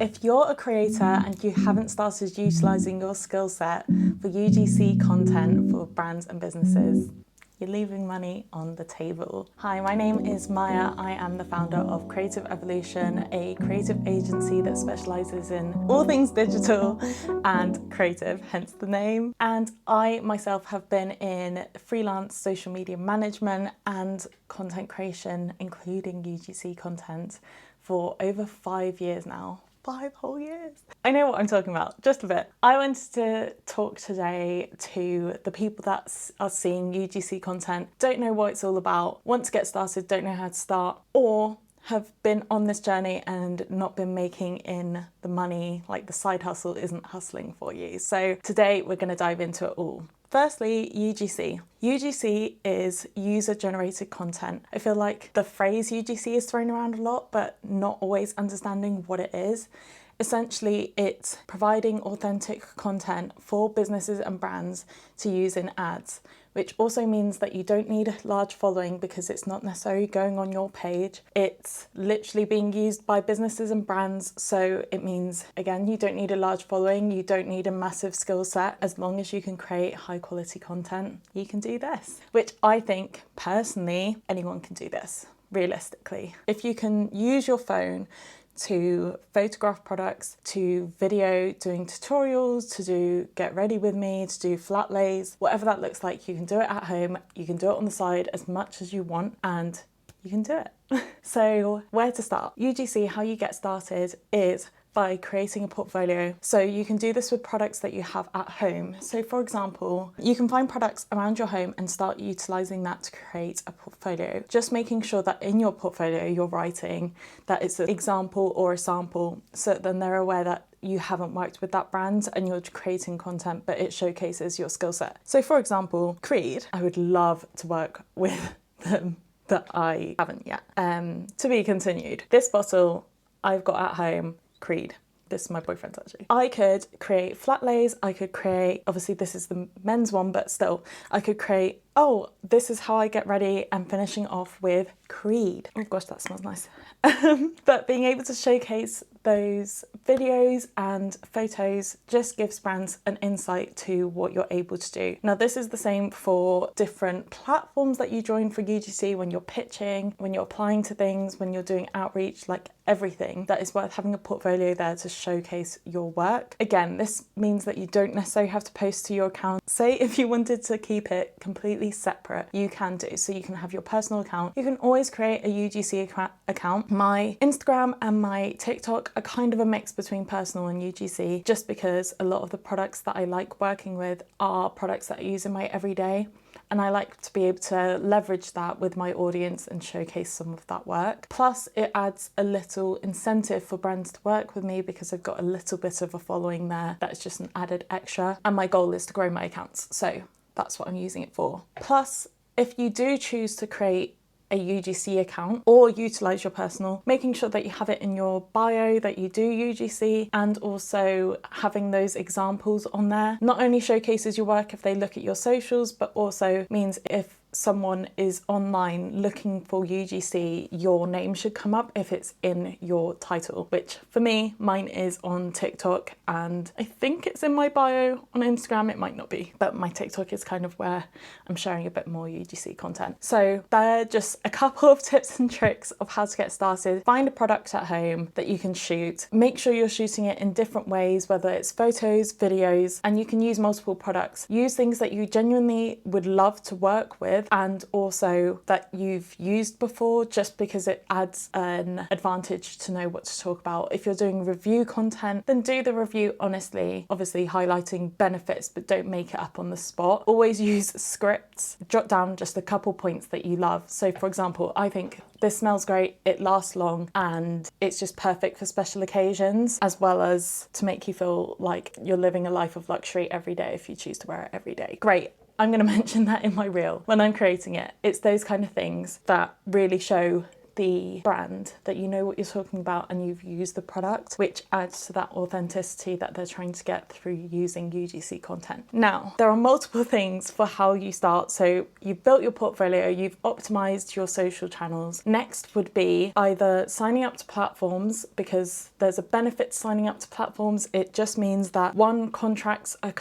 If you're a creator and you haven't started utilising your skill set for UGC content for brands and businesses, you're leaving money on the table. Hi, my name is Maya. I am the founder of Creative Evolution, a creative agency that specialises in all things digital and creative, hence the name. And I myself have been in freelance social media management and content creation, including UGC content, for over 5 years now. 5 whole years. I know what I'm talking about, just a bit. I wanted to talk today to the people that are seeing UGC content, don't know what it's all about, want to get started, don't know how to start, or have been on this journey and not been making in the money, like the side hustle isn't hustling for you. So today we're going to dive into it all. Firstly, UGC. UGC is user-generated content. I feel like the phrase UGC is thrown around a lot, but not always understanding what it is. Essentially, it's providing authentic content for businesses and brands to use in ads, which also means that you don't need a large following because it's not necessarily going on your page. It's literally being used by businesses and brands. So it means, again, you don't need a large following. You don't need a massive skill set. As long as you can create high quality content, you can do this, which I think personally, anyone can do this realistically. If you can use your phone to photograph products, to video, doing tutorials, to do get ready with me, to do flat lays, whatever that looks like, you can do it at home, you can do it on the side as much as you want, and you can do it. So where to start? UGC, how you get started is by creating a portfolio. So you can do this with products that you have at home. So for example, you can find products around your home and start utilizing that to create a portfolio. Just making sure that in your portfolio, you're writing that it's an example or a sample, so then they're aware that you haven't worked with that brand and you're creating content, but it showcases your skill set. So for example, Creed, I would love to work with them, but I haven't yet. To be continued. This bottle I've got at home, Creed. This is my boyfriend's actually. I could create flat lays, I could create, obviously this is the men's one, but still, I could create, oh, this is how I get ready, and finishing off with Creed. Oh gosh, that smells nice. But being able to showcase those videos and photos just gives brands an insight to what you're able to do. Now this is the same for different platforms that you join for UGC when you're pitching, when you're applying to things, when you're doing outreach, like everything. That is worth having a portfolio there to showcase your work. Again, this means that you don't necessarily have to post to your account. Say if you wanted to keep it completely separate, you can do. So you can have your personal account. You can always create a UGC account. My Instagram and my TikTok are kind of a mix between personal and UGC, just because a lot of the products that I like working with are products that I use in my everyday. And I like to be able to leverage that with my audience and showcase some of that work. Plus, it adds a little incentive for brands to work with me because I've got a little bit of a following there. That's just an added extra. And my goal is to grow my accounts. So that's what I'm using it for. Plus, if you do choose to create a UGC account or utilize your personal, making sure that you have it in your bio that you do UGC, and also having those examples on there not only showcases your work if they look at your socials, but also means if someone is online looking for UGC, your name should come up if it's in your title, which for me, mine is on TikTok, and I think it's in my bio on Instagram. It might not be, but my TikTok is kind of where I'm sharing a bit more UGC content. So they're just a couple of tips and tricks of how to get started. Find a product at home that you can shoot. Make sure you're shooting it in different ways, whether it's photos, videos, and you can use multiple products. Use things that you genuinely would love to work with and also that you've used before, just because it adds an advantage to know what to talk about. If you're doing review content, then do the review honestly, obviously highlighting benefits, but don't make it up on the spot. Always use scripts. Jot down just a couple points that you love. So for example, I think this smells great, it lasts long, and it's just perfect for special occasions, as well as to make you feel like you're living a life of luxury every day if you choose to wear it every day. Great. I'm going to mention that in my reel when I'm creating it. It's those kind of things that really show the brand, that you know what you're talking about and you've used the product, which adds to that authenticity that they're trying to get through using UGC content. Now, there are multiple things for how you start. So you've built your portfolio, you've optimized your social channels. Next would be either signing up to platforms, because there's a benefit to signing up to platforms. It just means that contracts are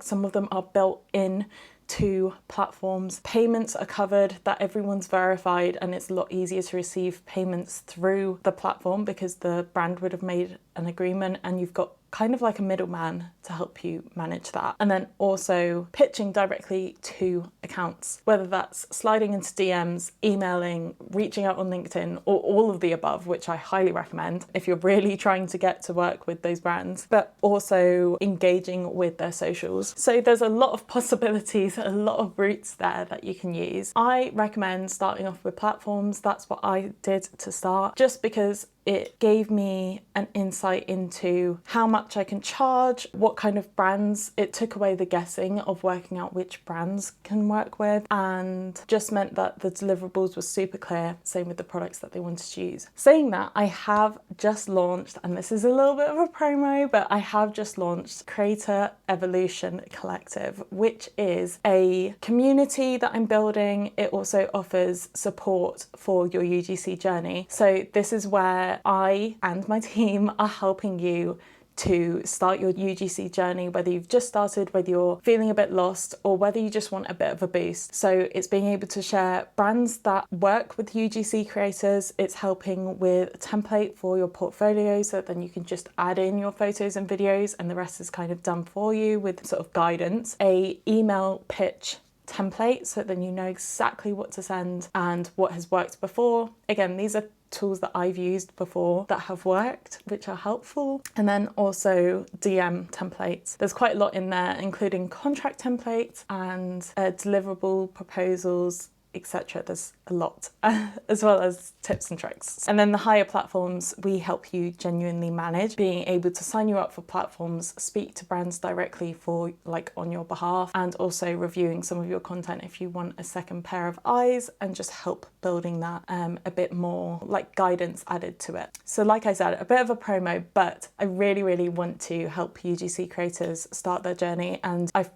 some of them are built in to platforms. Payments are covered, that everyone's verified, and it's a lot easier to receive payments through the platform because the brand would have made an agreement and you've got kind of like a middleman to help you manage that. And then also pitching directly to accounts, whether that's sliding into DMs, emailing, reaching out on LinkedIn, or all of the above, which I highly recommend if you're really trying to get to work with those brands, but also engaging with their socials. So there's a lot of possibilities, a lot of routes there that you can use. I recommend starting off with platforms. That's what I did to start, just because it gave me an insight into how much I can charge, what kind of brands. It took away the guessing of working out which brands can work with, and just meant that the deliverables were super clear, same with the products that they wanted to use. Saying that, I have just launched, and this is a little bit of a promo, but I have just launched Creator Evolution Collective, which is a community that I'm building. It also offers support for your UGC journey. So this is where I and my team are helping you to start your UGC journey, whether you've just started, whether you're feeling a bit lost, or whether you just want a bit of a boost. So it's being able to share brands that work with UGC creators. It's helping with a template for your portfolio, so then you can just add in your photos and videos and the rest is kind of done for you with sort of guidance. A email pitch template, so then you know exactly what to send and what has worked before. Again, these are tools that I've used before that have worked, which are helpful. And then also DM templates. There's quite a lot in there, including contract templates and deliverable proposals, etc. There's a lot, as well as tips and tricks. And then the higher platforms, we help you genuinely manage, being able to sign you up for platforms, speak to brands directly for on your behalf, and also reviewing some of your content if you want a second pair of eyes, and just help building that a bit more guidance added to it. So like I said, a bit of a promo, but I really, really want to help UGC creators start their journey, and I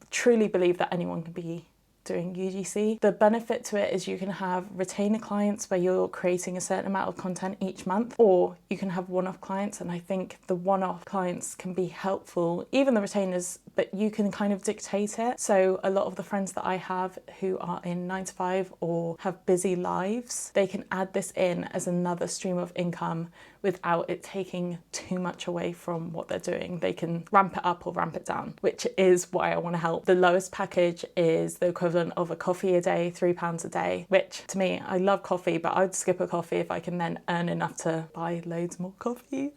truly believe that anyone can be doing UGC. The benefit to it is you can have retainer clients where you're creating a certain amount of content each month, or you can have one-off clients, and I think the one-off clients can be helpful, even the retainers, but you can kind of dictate it. So a lot of the friends that I have who are in 9 to 5 or have busy lives, they can add this in as another stream of income without it taking too much away from what they're doing. They can ramp it up or ramp it down, which is why I want to help. The lowest package is the equivalent of a coffee a day, £3 a day, which to me, I love coffee, but I'd skip a coffee if I can then earn enough to buy loads more coffees.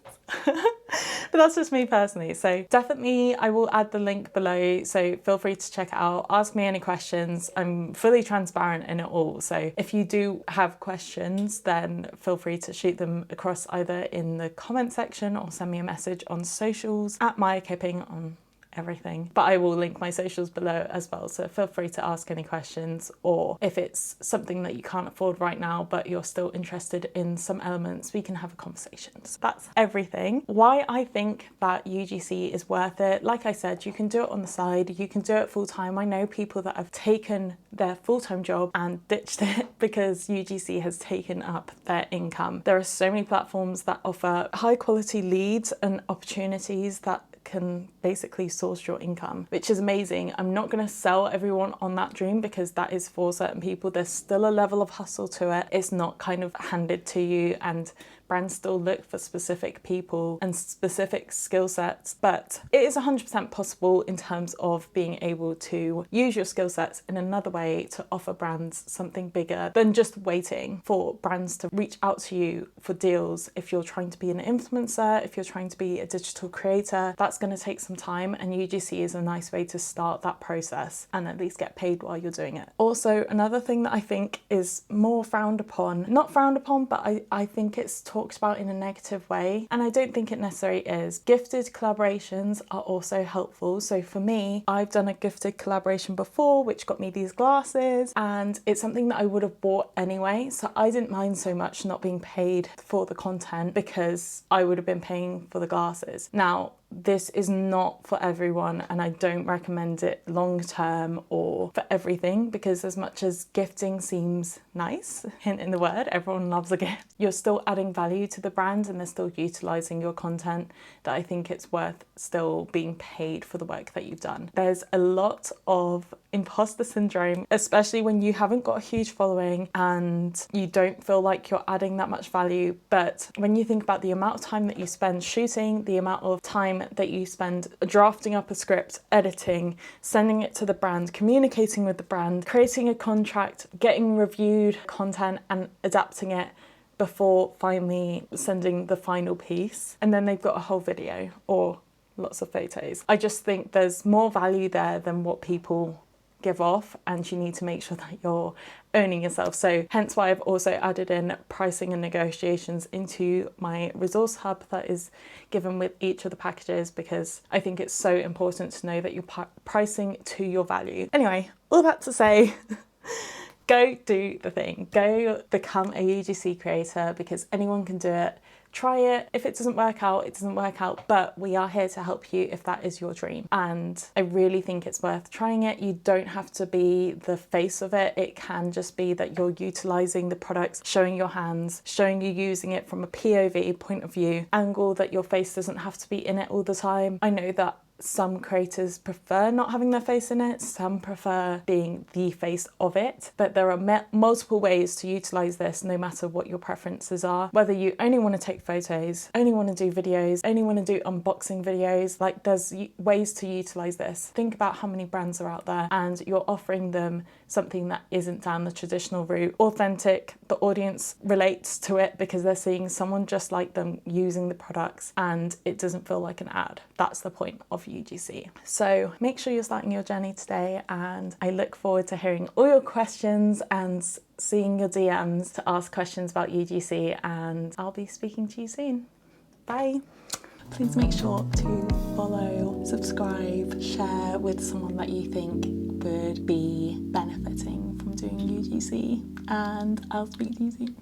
But that's just me personally. So definitely I will add the link below, so feel free to check it out. Ask me any questions. I'm fully transparent in it all. So if you do have questions, then feel free to shoot them across either in the comment section or send me a message on socials at Maya Kipping on everything. But I will link my socials below as well, so feel free to ask any questions, or if it's something that you can't afford right now but you're still interested in some elements, we can have a conversation. So that's everything. Why I think that UGC is worth it, like I said, you can do it on the side, you can do it full-time. I know people that have taken their full-time job and ditched it because UGC has taken up their income. There are so many platforms that offer high quality leads and opportunities that can basically source your income, which is amazing. I'm not going to sell everyone on that dream because that is for certain people. There's still a level of hustle to it. It's not kind of handed to you, and brands still look for specific people and specific skill sets, but it is 100% possible in terms of being able to use your skill sets in another way to offer brands something bigger than just waiting for brands to reach out to you for deals. If you're trying to be an influencer, if you're trying to be a digital creator, that's going to take some time, and UGC is a nice way to start that process and at least get paid while you're doing it. Also, another thing that I think is more frowned upon, not frowned upon, but I think it's talked about in a negative way, and I don't think it necessarily is. Gifted collaborations are also helpful. So for me, I've done a gifted collaboration before, which got me these glasses, and it's something that I would have bought anyway. So I didn't mind so much not being paid for the content because I would have been paying for the glasses. Now, this is not for everyone, and I don't recommend it long term or for everything, because as much as gifting seems nice, hint in the word, everyone loves a gift, you're still adding value to the brand and they're still utilising your content, that I think it's worth still being paid for the work that you've done. There's a lot of imposter syndrome, especially when you haven't got a huge following and you don't feel like you're adding that much value. But when you think about the amount of time that you spend shooting, the amount of time that you spend drafting up a script, editing, sending it to the brand, communicating with the brand, creating a contract, getting reviewed content and adapting it before finally sending the final piece, and then they've got a whole video or lots of photos. I just think there's more value there than what people give off, and you need to make sure that you're owning yourself. So hence why I've also added in pricing and negotiations into my resource hub that is given with each of the packages, because I think it's so important to know that you're pricing to your value. Anyway, all that to say, go do the thing. Go become a UGC creator, because anyone can do it. Try it. If it doesn't work out, it doesn't work out, but we are here to help you if that is your dream. And I really think it's worth trying it. You don't have to be the face of it. It can just be that you're utilizing the products, showing your hands, showing you using it from a POV, point of view, angle, that your face doesn't have to be in it all the time. I know that some creators prefer not having their face in it, some prefer being the face of it, but there are multiple ways to utilize this, no matter what your preferences are. Whether you only want to take photos, only want to do videos, only want to do unboxing videos, like there's ways to utilize this. Think about how many brands are out there and you're offering them something that isn't down the traditional route. Authentic, the audience relates to it because they're seeing someone just like them using the products, and it doesn't feel like an ad. That's the point of UGC. So make sure you're starting your journey today, and I look forward to hearing all your questions and seeing your DMs to ask questions about UGC, and I'll be speaking to you soon. Bye. Please make sure to follow, subscribe, share with someone that you think would be benefiting from doing UGC, and I'll speak to you soon.